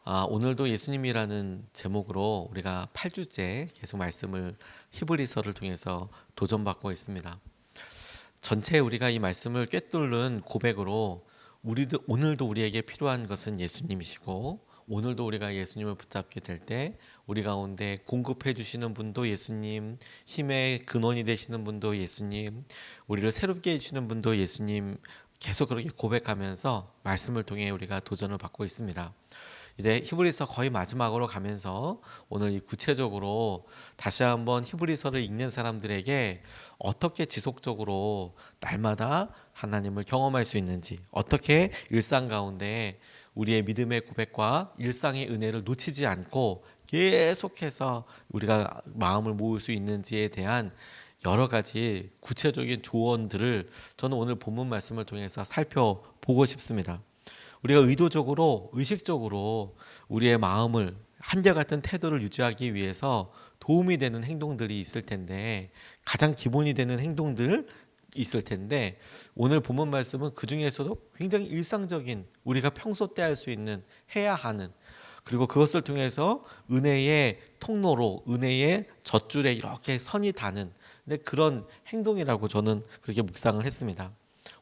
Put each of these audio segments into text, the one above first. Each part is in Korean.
오늘도 예수님이라는 제목으로 우리가 8주째 계속 말씀을 히브리서를 통해서 도전받고 있습니다. 전체 우리가 이 말씀을 꿰뚫는 고백으로 오늘도 우리에게 필요한 것은 예수님이시고, 오늘도 우리가 예수님을 붙잡게 될 때 우리 가운데 공급해 주시는 분도 예수님, 힘의 근원이 되시는 분도 예수님, 우리를 새롭게 해주시는 분도 예수님, 계속 그렇게 고백하면서 말씀을 통해 우리가 도전을 받고 있습니다. 이제 히브리서 거의 마지막으로 가면서 오늘 이 구체적으로 다시 한번 히브리서를 읽는 사람들에게 어떻게 지속적으로 날마다 하나님을 경험할 수 있는지, 어떻게 일상 가운데 우리의 믿음의 고백과 일상의 은혜를 놓치지 않고 계속해서 우리가 마음을 모을 수 있는지에 대한 여러 가지 구체적인 조언들을 저는 오늘 본문 말씀을 통해서 살펴보고 싶습니다. 우리가 의도적으로, 의식적으로 우리의 마음을 한결같은 태도를 유지하기 위해서 도움이 되는 행동들이 있을 텐데, 가장 기본이 되는 행동들 있을 텐데, 오늘 본문 말씀은 그 중에서도 굉장히 일상적인, 우리가 평소 때 할 수 있는, 해야 하는, 그리고 그것을 통해서 은혜의 통로로, 은혜의 젖줄에 이렇게 선이 닿는 그런 행동이라고 저는 그렇게 묵상을 했습니다.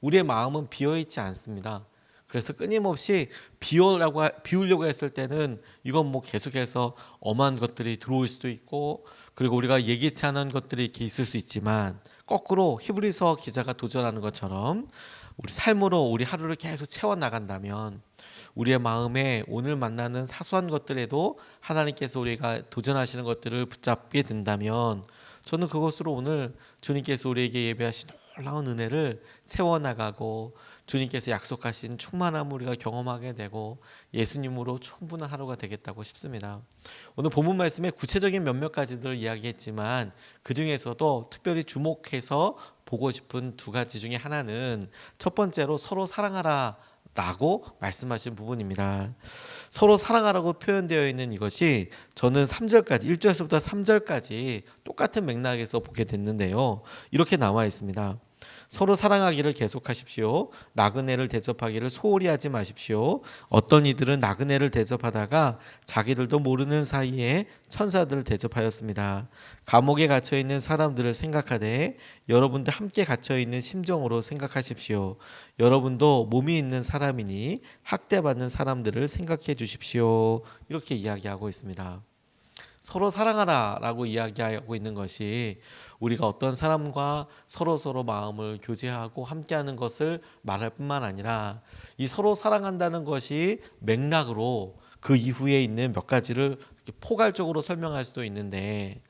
우리의 마음은 비어있지 않습니다. 그래서 끊임없이 비우려고 했을 때는 이건 뭐 계속해서 엄한 것들이 들어올 수도 있고, 그리고 우리가 예기치 않은 것들이 이렇게 있을 수 있지만, 거꾸로 히브리서 기자가 도전하는 것처럼 우리 삶으로 우리 하루를 계속 채워 나간다면, 우리의 마음에 오늘 만나는 사소한 것들에도 하나님께서 우리가 도전하시는 것들을 붙잡게 된다면, 저는 그것으로 오늘 주님께서 우리에게 예배하신 놀라운 은혜를 채워나가고, 주님께서 약속하신 충만함을 우리가 경험하게 되고, 예수님으로 충분한 하루가 되겠다고 싶습니다. 오늘 본문 말씀에 구체적인 몇몇 가지들을 이야기했지만, 그 중에서도 특별히 주목해서 보고 싶은 두 가지 중에 하나는, 첫 번째로 서로 사랑하라 라고 말씀하신 부분입니다. 서로 사랑하라고 표현되어 있는 이것이 저는 3절까지, 1절에서부터 3절까지 똑같은 맥락에서 보게 됐는데요. 이렇게 나와 있습니다. 서로 사랑하기를 계속하십시오. 나그네를 대접하기를 소홀히 하지 마십시오. 어떤 이들은 나그네를 대접하다가 자기들도 모르는 사이에 천사들을 대접하였습니다. 감옥에 갇혀있는 사람들을 생각하되 여러분도 함께 갇혀있는 심정으로 생각하십시오. 여러분도 몸이 있는 사람이니 학대받는 사람들을 생각해 주십시오. 이렇게 이야기하고 있습니다. 서로 사랑하라 라고 이야기하고 있는 것이, 우리가 어떤 사람과 서로 마음을 교제하고 함께하는 것을 말할 뿐만 아니라, 이 서로 사랑한다는 것이 맥락으로 그 이후에 있는 몇 가지를 포괄적으로 설명할 수도 있는데,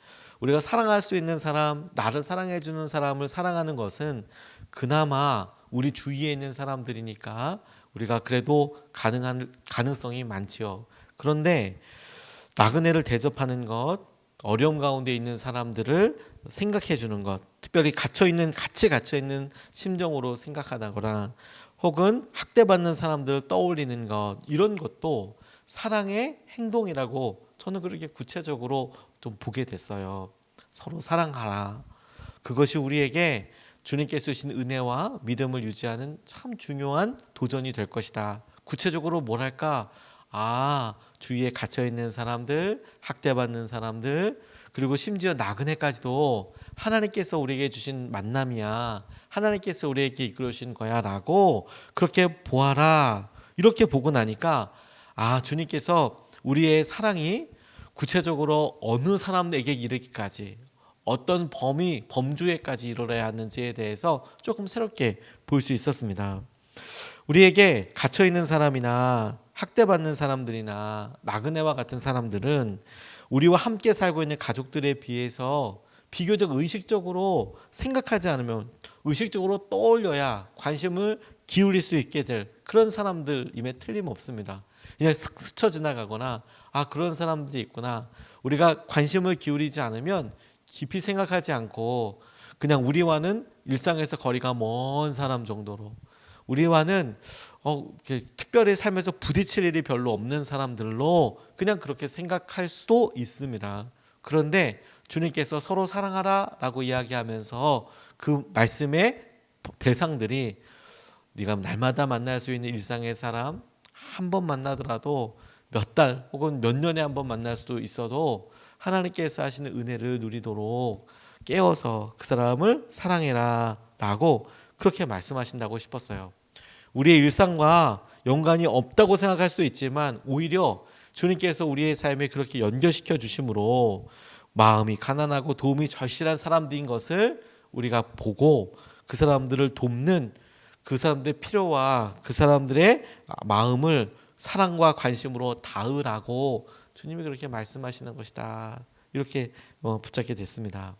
우리가 사랑할 수 있는 사람, 나를 사랑해 주는 사람을 사랑하는 것은 그나마 우리 주위에 있는 사람들이니까 우리가 그래도 가능성이 많지요. 그런데 나그네를 대접하는 것, 어려움 가운데 있는 사람들을 생각해 주는 것, 특별히 같이 갇혀 있는 심정으로 생각하거나, 혹은 학대받는 사람들을 떠올리는 것, 이런 것도 사랑의 행동이라고 저는 그렇게 구체적으로 좀 보게 됐어요. 서로 사랑하라. 그것이 우리에게 주님께서 주신 은혜와 믿음을 유지하는 참 중요한 도전이 될 것이다. 구체적으로 뭘 할까? 주위에 갇혀있는 사람들, 학대받는 사람들, 그리고 심지어 나그네까지도 하나님께서 우리에게 주신 만남이야, 하나님께서 우리에게 이끌어주신 거야 라고 그렇게 보아라. 이렇게 보고 나니까 주님께서 우리의 사랑이 구체적으로 어느 사람에게 이르기까지, 어떤 범주에까지 이르러야 하는지에 대해서 조금 새롭게 볼 수 있었습니다. 우리에게 갇혀있는 사람이나 학대받는 사람들이나 나그네와 같은 사람들은 우리와 함께 살고 있는 가족들에 비해서 비교적 의식적으로 생각하지 않으면, 의식적으로 떠올려야 관심을 기울일 수 있게 될 그런 사람들임에 틀림없습니다. 그냥 스쳐 지나가거나 그런 사람들이 있구나, 우리가 관심을 기울이지 않으면 깊이 생각하지 않고 그냥 우리와는 일상에서 거리가 먼 사람 정도로, 우리와는 특별히 삶에서 부딪힐 일이 별로 없는 사람들로 그냥 그렇게 생각할 수도 있습니다. 그런데 주님께서 서로 사랑하라 라고 이야기하면서 그 말씀의 대상들이, 네가 날마다 만날 수 있는 일상의 사람, 한 번 만나더라도 몇 달 혹은 몇 년에 한 번 만날 수도 있어도 하나님께서 하시는 은혜를 누리도록 깨워서 그 사람을 사랑해라 라고 그렇게 말씀하신다고 싶었어요. 우리의 일상과 연관이 없다고 생각할 수도 있지만 오히려 주님께서 우리의 삶에 그렇게 연결시켜 주심으로 마음이 가난하고 도움이 절실한 사람들인 것을 우리가 보고 그 사람들을 돕는, 그 사람들의 필요와 그 사람들의 마음을 사랑과 관심으로 닿으라고 주님이 그렇게 말씀하시는 것이다. 이렇게 붙잡게 됐습니다.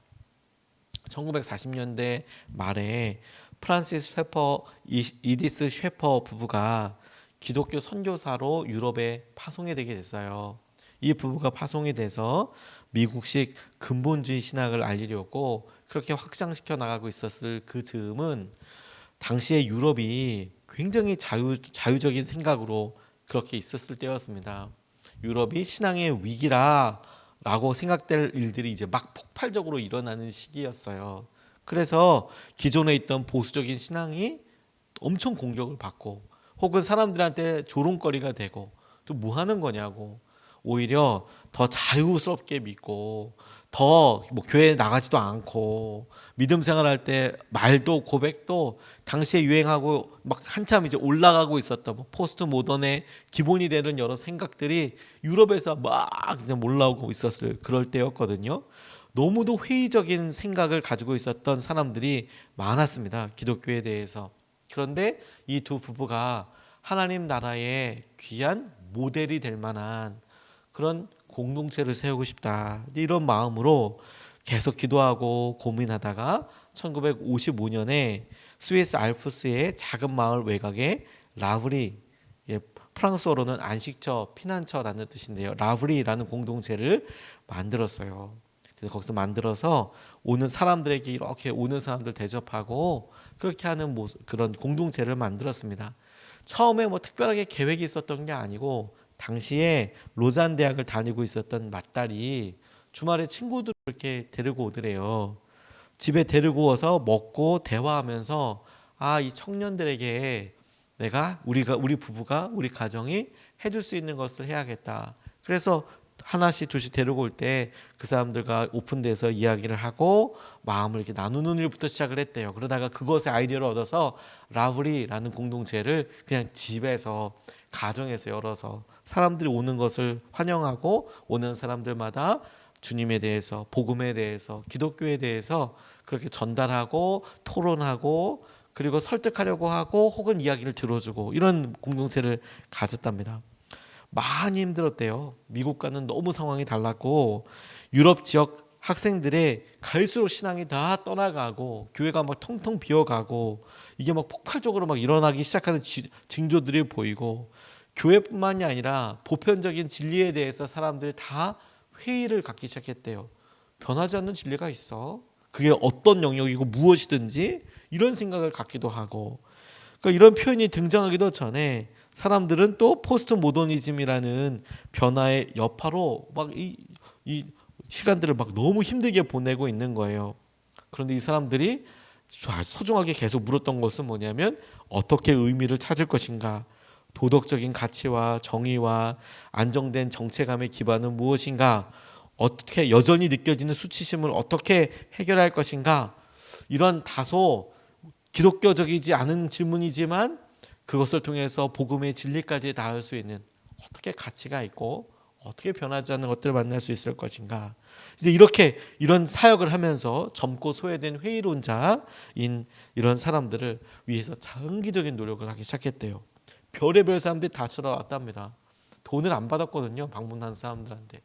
1940년대 말에 프란시스 셰퍼, 이디스 셰퍼 부부가 기독교 선교사로 유럽에 파송이 되게 됐어요. 이 부부가 파송이 돼서 미국식 근본주의 신학을 알리려고 그렇게 확장시켜 나가고 있었을 그 즈음은 당시의 유럽이 굉장히 자유적인 생각으로 그렇게 있었을 때였습니다. 유럽이 신앙의 위기라라고 생각될 일들이 이제 막 폭발적으로 일어나는 시기였어요. 그래서 기존에 있던 보수적인 신앙이 엄청 공격을 받고 혹은 사람들한테 조롱거리가 되고 또 뭐 하는 거냐고 오히려 더 자유스럽게 믿고 더 뭐 교회 나가지도 않고 믿음 생활할 때 말도 고백도 당시에 유행하고 막 한참 이제 올라가고 있었던 뭐 포스트 모던의 기본이 되는 여러 생각들이 유럽에서 막 이제 올라오고 있었을 그럴 때였거든요. 너무도 회의적인 생각을 가지고 있었던 사람들이 많았습니다. 기독교에 대해서. 그런데 이 두 부부가 하나님 나라의 귀한 모델이 될 만한 그런 공동체를 세우고 싶다. 이런 마음으로 계속 기도하고 고민하다가 1955년에 스위스 알프스의 작은 마을 외곽에 라브리, 프랑스어로는 안식처, 피난처라는 뜻인데요. 라브리라는 공동체를 만들었어요. 그래서 거기서 만들어서 오는 사람들에게 이렇게 오는 사람들 대접하고 그렇게 하는 그런 공동체를 만들었습니다. 처음에 뭐 특별하게 계획이 있었던 게 아니고 당시에 로잔 대학을 다니고 있었던 맏딸이 주말에 친구들 이렇게 데리고 오더래요. 집에 데리고 와서 먹고 대화하면서 이 청년들에게 우리 부부가 우리 가정이 해줄 수 있는 것을 해야겠다. 그래서 하나씩 둘씩 데리고 올 때 그 사람들과 오픈돼서 이야기를 하고 마음을 이렇게 나누는 일부터 시작을 했대요. 그러다가 그것에 아이디어를 얻어서 라브리라는 공동체를 그냥 집에서 가정에서 열어서 사람들이 오는 것을 환영하고 오는 사람들마다 주님에 대해서 복음에 대해서 기독교에 대해서 그렇게 전달하고 토론하고 그리고 설득하려고 하고 혹은 이야기를 들어주고 이런 공동체를 가졌답니다. 많이 힘들었대요. 미국과는 너무 상황이 달랐고 유럽 지역 학생들의 갈수록 신앙이 다 떠나가고 교회가 막 텅텅 비어가고 이게 막 폭발적으로 막 일어나기 시작하는 징조들이 보이고 교회뿐만이 아니라 보편적인 진리에 대해서 사람들이 다 회의를 갖기 시작했대요. 변하지 않는 진리가 있어. 그게 어떤 영역이고 무엇이든지 이런 생각을 갖기도 하고 그러니까 이런 표현이 등장하기도 전에 사람들은 또 포스트 모더니즘이라는 변화의 여파로 막 이 시간들을 막 너무 힘들게 보내고 있는 거예요. 그런데 이 사람들이 소중하게 계속 물었던 것은 뭐냐면 어떻게 의미를 찾을 것인가? 도덕적인 가치와 정의와 안정된 정체감의 기반은 무엇인가? 어떻게 여전히 느껴지는 수치심을 어떻게 해결할 것인가? 이런 다소 기독교적이지 않은 질문이지만 그것을 통해서 복음의 진리까지 닿을 수 있는 어떻게 가치가 있고 어떻게 변하지 않는 것들을 만날 수 있을 것인가. 이제 이렇게 이런 사역을 하면서 젊고 소외된 회의론자인 이런 사람들을 위해서 장기적인 노력을 하기 시작했대요. 별의별 사람들이 다 찾아왔답니다. 돈을 안 받았거든요. 방문한 사람들한테.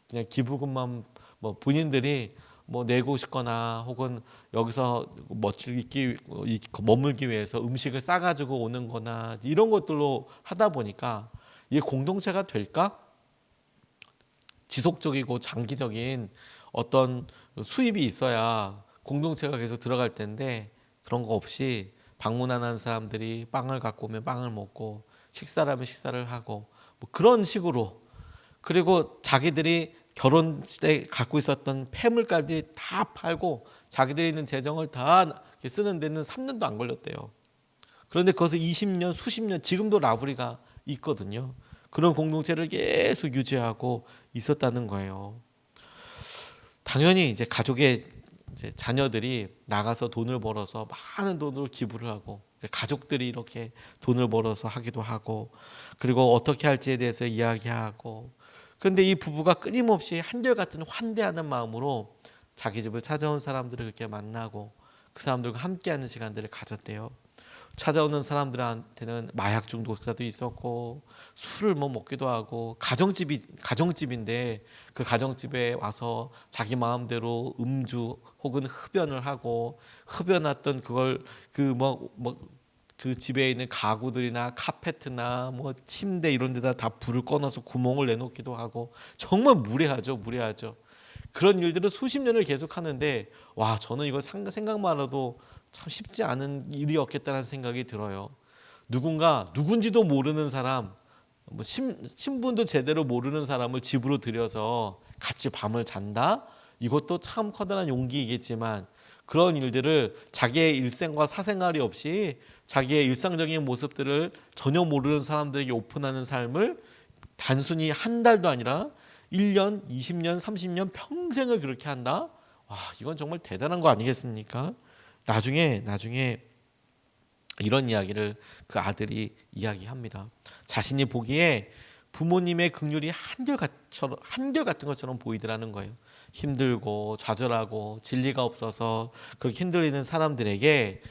그냥 기부금만 뭐 본인들이 뭐 내고 싶거나 혹은 여기서 머물기 위해서 음식을 싸가지고 오는 거나 이런 것들로 하다 보니까 이게 공동체가 될까? 지속적이고 장기적인 어떤 수입이 있어야 공동체가 계속 들어갈 텐데 그런 거 없이 방문하는 사람들이 빵을 갖고 오면 빵을 먹고 식사를 하면 식사를 하고 뭐 그런 식으로 그리고 자기들이 결혼 때 갖고 있었던 폐물까지 다 팔고 자기들이 있는 재정을 다 쓰는 데는 3년도 안 걸렸대요. 그런데 거기서 20년, 수십 년 지금도 라브리가 있거든요. 그런 공동체를 계속 유지하고 있었다는 거예요. 당연히 이제 가족의 이제 자녀들이 나가서 돈을 벌어서 많은 돈으로 기부를 하고, 이제 가족들이 이렇게 돈을 벌어서 하기도 하고, 그리고 어떻게 할지에 대해서 이야기하고. 그런데 이 부부가 끊임없이 한결같은 환대하는 마음으로 자기 집을 찾아온 사람들을 그렇게 만나고 그 사람들과 함께하는 시간들을 가졌대요. 찾아오는 사람들한테는 마약 중독자도 있었고, 술을 뭐 먹기도 하고, 가정집인데 그 가정집에 와서 자기 마음대로 음주 혹은 흡연을 하고, 흡연했던 그걸 그 집에 있는 가구들이나 카페트나 뭐 침대 이런 데다 다 불을 꺼놔서 구멍을 내놓기도 하고, 정말 무례하죠. 그런 일들을 수십 년을 계속 하는데, 와, 저는 이거 생각만 해도 참 쉽지 않은 일이었겠다는 생각이 들어요. 누군지도 모르는 사람, 뭐 신분도 제대로 모르는 사람을 집으로 들여서 같이 밤을 잔다? 이것도 참 커다란 용기이겠지만, 그런 일들을 자기의 일생과 사생활이 없이 자기의 일상적인 모습들을 전혀 모르는 사람들에게 오픈하는 삶을 단순히 한 달도 아니라 1년, 20년, 30년 평생을 그렇게 한다? 와, 이건 정말 대단한 거 아니겠습니까? 나중에 이런 이야기를 그 아들이 이야기합니다. 자신이 보기에 부모님의 긍휼이 한결같은 것처럼 보이더라는 거예요. 힘들고 좌절하고 진리가 없어서 그렇게 힘들리는 사람들에게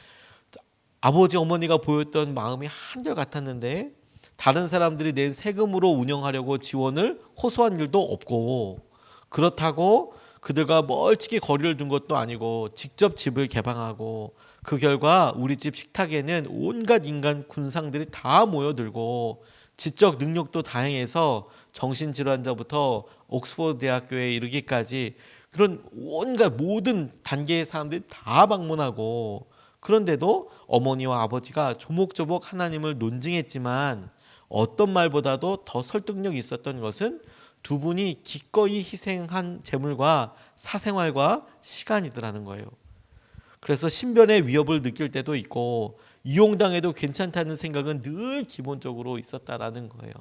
아버지 어머니가 보였던 마음이 한결같았는데, 다른 사람들이 낸 세금으로 운영하려고 지원을 호소한 일도 없고, 그렇다고 그들과 멀찍이 거리를 둔 것도 아니고 직접 집을 개방하고, 그 결과 우리 집 식탁에는 온갖 인간 군상들이 다 모여들고, 지적 능력도 다양해서 정신질환자부터 옥스퍼드 대학교에 이르기까지 그런 온갖 모든 단계의 사람들이 다 방문하고, 그런데도 어머니와 아버지가 조목조목 하나님을 논증했지만, 어떤 말보다도 더 설득력이 있었던 것은 두 분이 기꺼이 희생한 재물과 사생활과 시간이더라는 거예요. 그래서 신변의 위협을 느낄 때도 있고 이용당해도 괜찮다는 생각은 늘 기본적으로 있었다라는 거예요.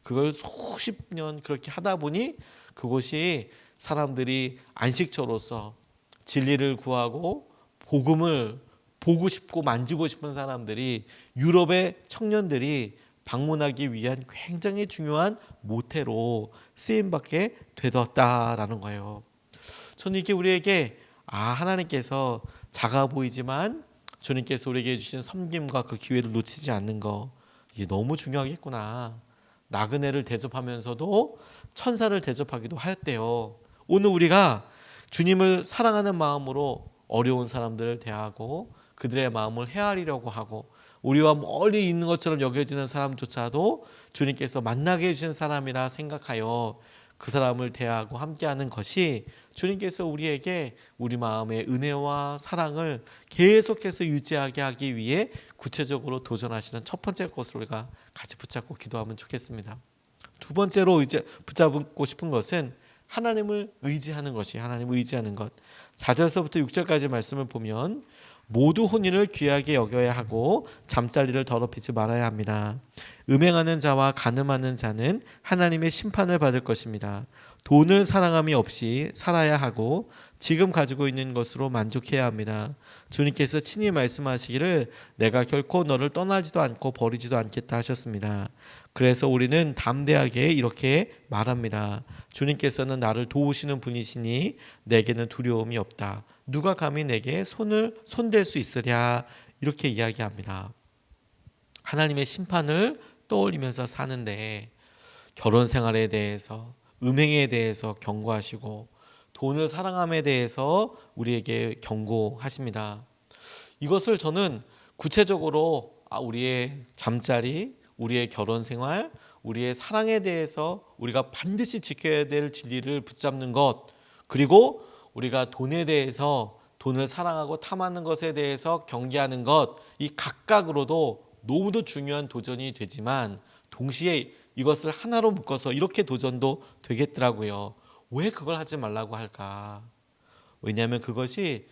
그걸 수십 년 그렇게 하다 보니 그곳이 사람들이 안식처로서 진리를 구하고 복음을 보고 싶고 만지고 싶은 사람들이, 유럽의 청년들이 방문하기 위한 굉장히 중요한 모태로 쓰임받게 되었다라는 거예요. 저는 이게 우리에게 하나님께서 작아 보이지만 주님께서 우리에게 주신 섬김과 그 기회를 놓치지 않는 거, 이게 너무 중요하겠구나. 나그네를 대접하면서도 천사를 대접하기도 하였대요. 오늘 우리가 주님을 사랑하는 마음으로 어려운 사람들을 대하고 그들의 마음을 헤아리려고 하고, 우리와 멀리 있는 것처럼 여겨지는 사람조차도 주님께서 만나게 해주신 사람이라 생각하여 그 사람을 대하고 함께하는 것이 주님께서 우리에게 우리 마음의 은혜와 사랑을 계속해서 유지하게 하기 위해 구체적으로 도전하시는 첫 번째 것을 우리가 같이 붙잡고 기도하면 좋겠습니다. 두 번째로 붙잡고 싶은 것은 하나님을 의지하는 것이, 하나님을 의지하는 것. 4절서부터 6절까지 말씀을 보면, 모두 혼인을 귀하게 여겨야 하고 잠자리를 더럽히지 말아야 합니다. 음행하는 자와 간음하는 자는 하나님의 심판을 받을 것입니다. 돈을 사랑함이 없이 살아야 하고 지금 가지고 있는 것으로 만족해야 합니다. 주님께서 친히 말씀하시기를 내가 결코 너를 떠나지도 않고 버리지도 않겠다 하셨습니다. 그래서 우리는 담대하게 이렇게 말합니다. 주님께서는 나를 도우시는 분이시니 내게는 두려움이 없다. 누가 감히 내게 손댈 수 있으랴. 이렇게 이야기합니다. 하나님의 심판을 떠올리면서 사는데, 결혼 생활에 대해서, 음행에 대해서 경고하시고 돈을 사랑함에 대해서 우리에게 경고하십니다. 이것을 저는 구체적으로 우리의 잠자리, 우리의 결혼 생활, 우리의 사랑에 대해서 우리가 반드시 지켜야 될 진리를 붙잡는 것, 그리고 우리가 돈에 대해서, 돈을 사랑하고 탐하는 것에 대해서 경계하는 것, 이 각각으로도 너무도 중요한 도전이 되지만 동시에 이것을 하나로 묶어서 이렇게 도전도 되겠더라고요. 왜 그걸 하지 말라고 할까? 왜냐하면 그것이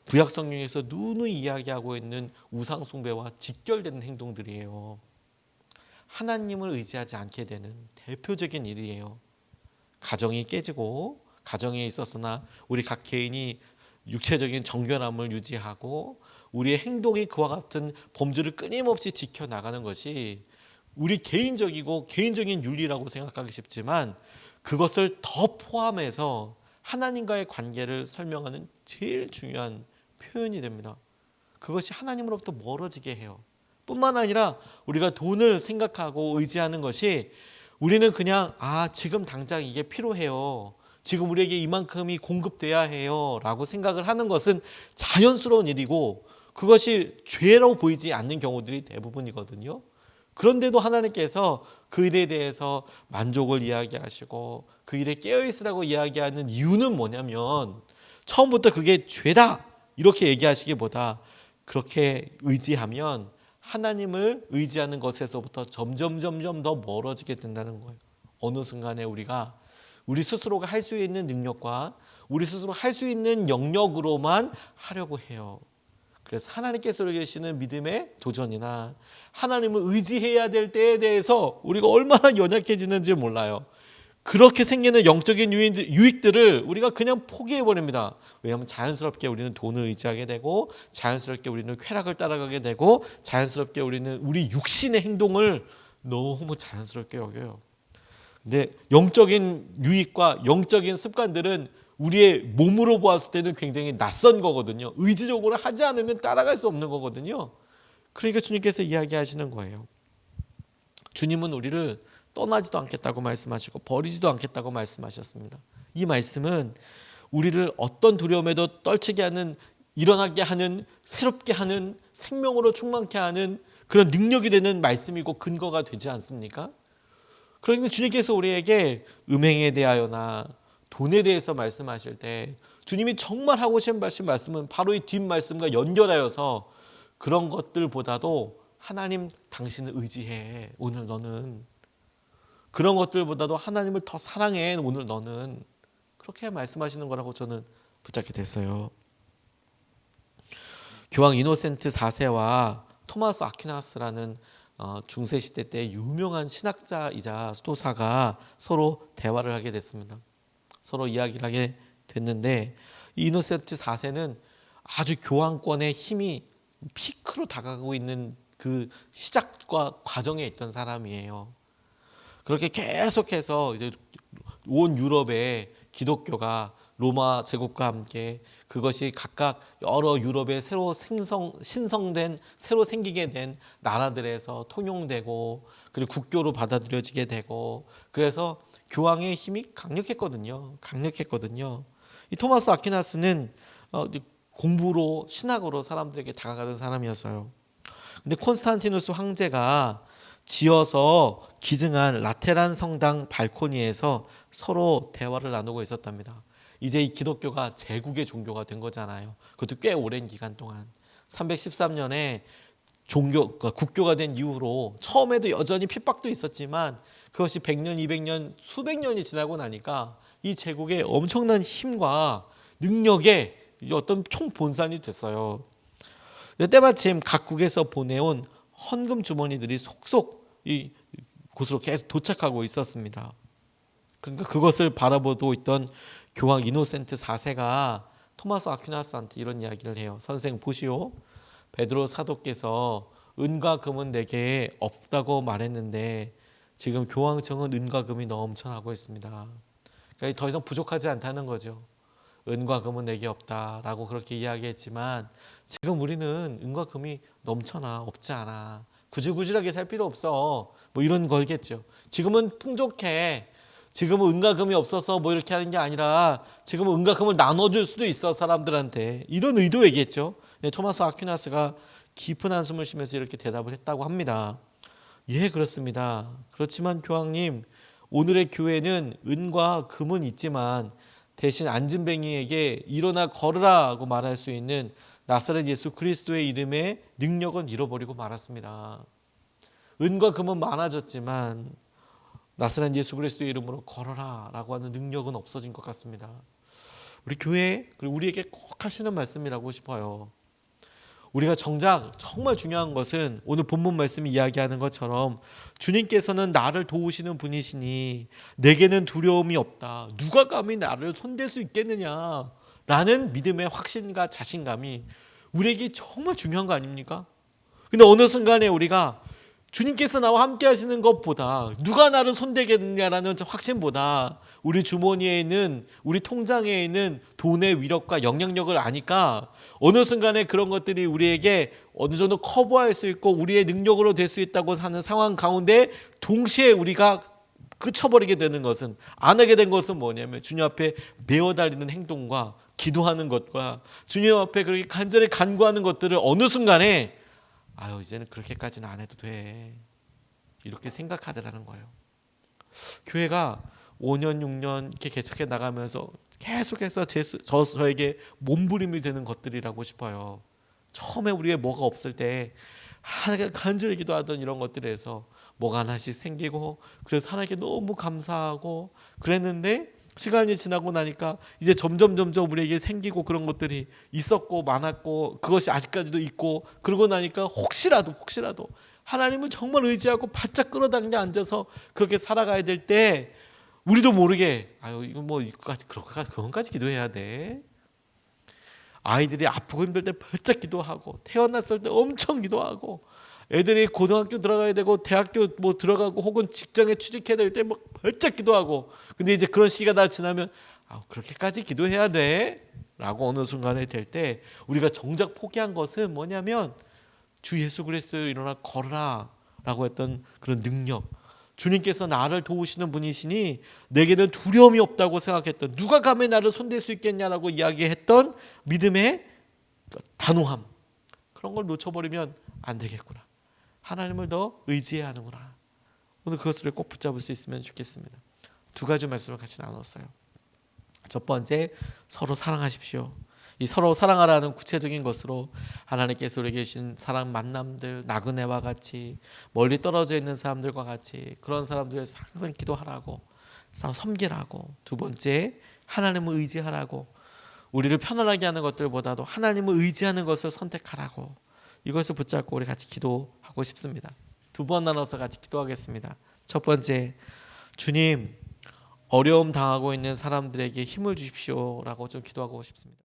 구약 성경에서 누누이 이야기하고 있는 우상 숭배와 직결되는 행동들이에요. 하나님을 의지하지 않게 되는 대표적인 일이에요. 가정이 깨지고 가정에 있어서나 우리 각 개인이 육체적인 정결함을 유지하고 우리의 행동이 그와 같은 범주를 끊임없이 지켜나가는 것이 우리 개인적인 윤리라고 생각하기 쉽지만 그것을 더 포함해서 하나님과의 관계를 설명하는 제일 중요한 표현이 됩니다. 그것이 하나님으로부터 멀어지게 해요. 뿐만 아니라 우리가 돈을 생각하고 의지하는 것이 우리는 그냥 지금 당장 이게 필요해요. 지금 우리에게 이만큼이 공급돼야 해요. 라고 생각을 하는 것은 자연스러운 일이고 그것이 죄라고 보이지 않는 경우들이 대부분이거든요. 그런데도 하나님께서 그 일에 대해서 만족을 이야기하시고 그 일에 깨어있으라고 이야기하는 이유는 뭐냐면 처음부터 그게 죄다 이렇게 얘기하시기보다 그렇게 의지하면 하나님을 의지하는 것에서부터 점점 더 멀어지게 된다는 거예요. 어느 순간에 우리가 우리 스스로가 할 수 있는 능력과 우리 스스로 할 수 있는 영역으로만 하려고 해요. 그래서 하나님께서 계시는 믿음의 도전이나 하나님을 의지해야 될 때에 대해서 우리가 얼마나 연약해지는지 몰라요. 그렇게 생기는 영적인 유익들을 우리가 그냥 포기해버립니다. 왜냐하면 자연스럽게 우리는 돈을 의지하게 되고 자연스럽게 우리는 쾌락을 따라가게 되고 자연스럽게 우리는 우리 육신의 행동을 너무 자연스럽게 여겨요. 근데 영적인 유익과 영적인 습관들은 우리의 몸으로 보았을 때는 굉장히 낯선 거거든요. 의지적으로 하지 않으면 따라갈 수 없는 거거든요. 그러니까 주님께서 이야기하시는 거예요. 주님은 우리를 떠나지도 않겠다고 말씀하시고 버리지도 않겠다고 말씀하셨습니다. 이 말씀은 우리를 어떤 두려움에도 떨치게 하는, 일어나게 하는, 새롭게 하는, 생명으로 충만케 하는 그런 능력이 되는 말씀이고 근거가 되지 않습니까? 그러니까 주님께서 우리에게 음행에 대하여나 돈에 대해서 말씀하실 때 주님이 정말 하고 싶으신 말씀은 바로 이 뒷말씀과 연결하여서 그런 것들보다도 하나님 당신을 의지해. 오늘 너는 그런 것들보다도 하나님을 더 사랑해. 오늘 너는 그렇게 말씀하시는 거라고 저는 붙잡게 됐어요. 교황 이노센트 4세와 토마스 아퀴나스라는 중세 시대 때 유명한 신학자이자 수도사가 서로 대화를 하게 됐습니다. 서로 이야기를 하게 됐는데 이노센트 4세는 아주 교황권의 힘이 피크로 다가가고 있는 그 시작과 과정에 있던 사람이에요. 그렇게 계속해서 이제 온 유럽에 기독교가 로마 제국과 함께 그것이 각각 여러 유럽에 새로 신성된 새로 생기게 된 나라들에서 통용되고 그리고 국교로 받아들여지게 되고 그래서 교황의 힘이 강력했거든요. 이 토마스 아퀴나스는 공부로 신학으로 사람들에게 다가가던 사람이었어요. 근데 콘스탄티누스 황제가 지어서 기증한 라테란 성당 발코니에서 서로 대화를 나누고 있었답니다. 이제 이 기독교가 제국의 종교가 된 거잖아요. 그것도 꽤 오랜 기간 동안 313년에 국교가 된 이후로 처음에도 여전히 핍박도 있었지만 그것이 100년, 200년, 수백 년이 지나고 나니까 이 제국의 엄청난 힘과 능력의 어떤 총본산이 됐어요. 때마침 각국에서 보내온 헌금 주머니들이 속속 이 곳으로 계속 도착하고 있었습니다. 그러니까 그것을 바라보고 있던 교황 이노센트 4세가 토마스 아퀴나스한테 이런 이야기를 해요. 선생 보시오. 베드로 사도께서 은과 금은 내게 없다고 말했는데 지금 교황청은 은과 금이 넘쳐나고 있습니다. 그러니까 더 이상 부족하지 않다는 거죠. 은과 금은 내게 없다라고 그렇게 이야기했지만 지금 우리는 은과 금이 넘쳐나 없지 않아. 구질구질하게 살 필요 없어. 뭐 이런 거겠죠. 지금은 풍족해. 지금은 은과 금이 없어서 뭐 이렇게 하는 게 아니라 지금은 은과 금을 나눠줄 수도 있어 사람들한테. 이런 의도이겠죠. 네, 토마스 아퀴나스가 깊은 한숨을 쉬면서 이렇게 대답을 했다고 합니다. 예, 그렇습니다. 그렇지만 교황님, 오늘의 교회는 은과 금은 있지만 대신 안진뱅이에게 일어나 걸으라고 말할 수 있는 나사렛 예수 그리스도의 이름의 능력은 잃어버리고 말았습니다. 은과 금은 많아졌지만 나사렛 예수 그리스도의 이름으로 걸어라라고 하는 능력은 없어진 것 같습니다. 우리 교회 그리고 우리에게 꼭 하시는 말씀이라고 싶어요. 우리가 정작 정말 중요한 것은 오늘 본문 말씀이 이야기하는 것처럼 주님께서는 나를 도우시는 분이시니 내게는 두려움이 없다. 누가 감히 나를 손댈 수 있겠느냐 라는 믿음의 확신과 자신감이 우리에게 정말 중요한 거 아닙니까? 근데 어느 순간에 우리가 주님께서 나와 함께 하시는 것보다 누가 나를 손대겠느냐라는 확신보다 우리 주머니에 있는, 우리 통장에 있는 돈의 위력과 영향력을 아니까 어느 순간에 그런 것들이 우리에게 어느 정도 커버할 수 있고 우리의 능력으로 될 수 있다고 하는 상황 가운데 동시에 우리가 그쳐버리게 되는 것은, 안 하게 된 것은 뭐냐면 주님 앞에 매어 달리는 행동과 기도하는 것과 주님 앞에 그렇게 간절히 간구하는 것들을 어느 순간에 아유 이제는 그렇게까지는 안 해도 돼 이렇게 생각하더라는 거예요. 교회가 5년 6년 이렇게 계속해 나가면서 계속해서 저에게 몸부림이 되는 것들이라고 싶어요. 처음에 우리의 뭐가 없을 때 하나님께 간절히 기도하던 이런 것들에서 뭐가 하나씩 생기고 그래서 하나님께 너무 감사하고 그랬는데 시간이 지나고 나니까 이제 점점 우리에게 생기고 그런 것들이 있었고 많았고 그것이 아직까지도 있고 그러고 나니까 혹시라도 하나님을 정말 의지하고 바짝 끌어당겨 앉아서 그렇게 살아가야 될 때 우리도 모르게 아유 이거 뭐 이거까지 그런까지 기도해야 돼. 아이들이 아프고 힘들 때 바짝 기도하고 태어났을 때 엄청 기도하고 애들이 고등학교 들어가야 되고 대학교 뭐 들어가고 혹은 직장에 취직해야 될 때 막 바짝 기도하고 근데 이제 그런 시기가 다 지나면 아 그렇게까지 기도해야 돼? 라고 어느 순간에 될 때 우리가 정작 포기한 것은 뭐냐면 주 예수 그리스도 일어나 걸으라 라고 했던 그런 능력, 주님께서 나를 도우시는 분이시니 내게는 두려움이 없다고 생각했던, 누가 감히 나를 손댈 수 있겠냐라고 이야기했던 믿음의 단호함, 그런 걸 놓쳐버리면 안 되겠구나. 하나님을 더 의지해야 하는구나. 오늘 그것을 꼭 붙잡을 수 있으면 좋겠습니다. 두 가지 말씀을 같이 나눴어요. 첫 번째, 서로 사랑하십시오. 이 서로 사랑하라는 구체적인 것으로 하나님께서 우리에게 주신 사랑 만남들, 나그네와 같이 멀리 떨어져 있는 사람들과 같이 그런 사람들을 항상 기도하라고, 섬기라고. 두 번째, 하나님을 의지하라고. 우리를 편안하게 하는 것들보다도 하나님을 의지하는 것을 선택하라고. 이것을 붙잡고 우리 같이 기도하고 싶습니다. 두 번 나눠서 같이 기도하겠습니다. 첫 번째, 주님, 어려움 당하고 있는 사람들에게 힘을 주십시오라고 좀 기도하고 싶습니다.